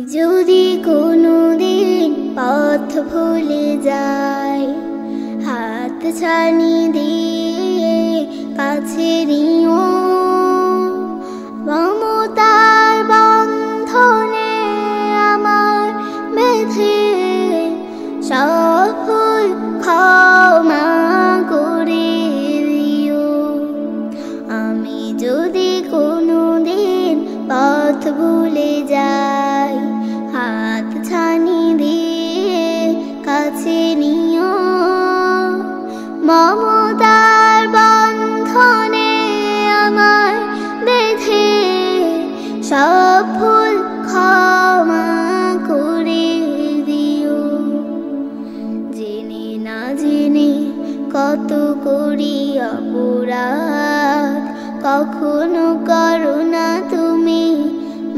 যদি কোনোদিন পথ ভুলে যাই, হাত ছানি দিয়ে কাছে নিও। মমতার বন্ধনে আমার বেঁধে সব ভুল ক্ষমা করে দিও। আমি যদি কোনোদিন পথ ভুলে যাই, হাত ছানি দিয়ে কাছে নিও। মমতার বন্ধনে আমার বেঁধে সব ভুল ক্ষমা করে দিও। জেনে না জেনে কত করি অপরাধ, কখনো করো না তুমি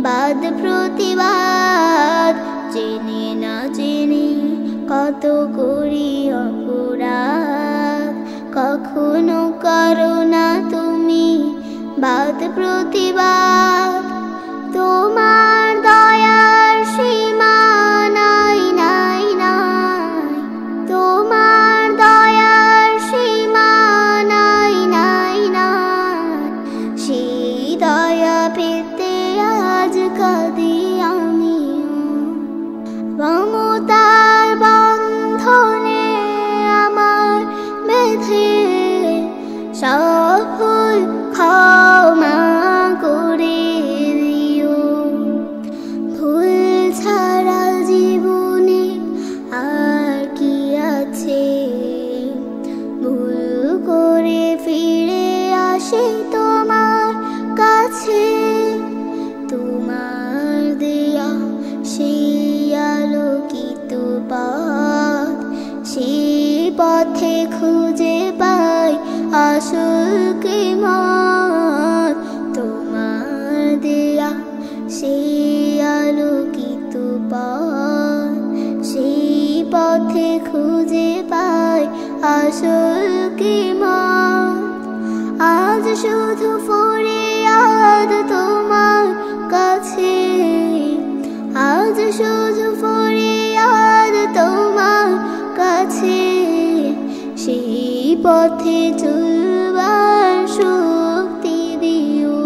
বাদ প্রতিবাদ। জেনে না জেনে কত করি অপরাধ, কখনো করো না তুমি বাদ প্রতিবাদ। তোমার দয়ার সীমা নাই নাই নাই, তোমার দয়ার সীমা নাই নাই নাই। সেই দয়া পেতে আজ কাঁদি আমিও। মমতার বন্ধনে আমার বেঁধে সব ভুল ক্ষমা করে দিও। ভুল ছাড়া জীবনে আর কি আছে, ভুল করে ফিরে আসে তোমার কাছে। তোমার দেয়া সেই আলোকিত পথ, সেই পথে খুঁজে পাই আসল কিমত। তোমার দেয়া সেই আলোকিত পথ, সেই পথে খুঁজে পাই আসল কিমত। আজ শুধু ফরিয়াদ তোমার কাছে, আজ শুধু ফরিয়াদ তোমার কাছে। সেই পথে চলবার শক্তি দিও।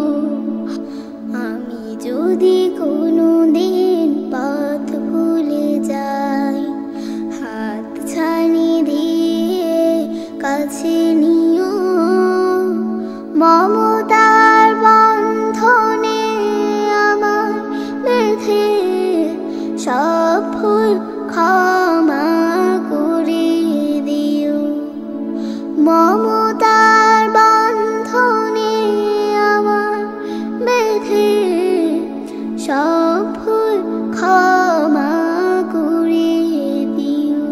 আমি যদি কোনোদিন পথ ভুলে যাই, হাত ছানি দিয়ে কাছে নিও। মমতার বন্ধনে আমার বেঁধে সব ভুল ক্ষমা করে দিও। মমতার বন্ধনে আমার বেঁধে সব ভুল ক্ষমা করে দিও।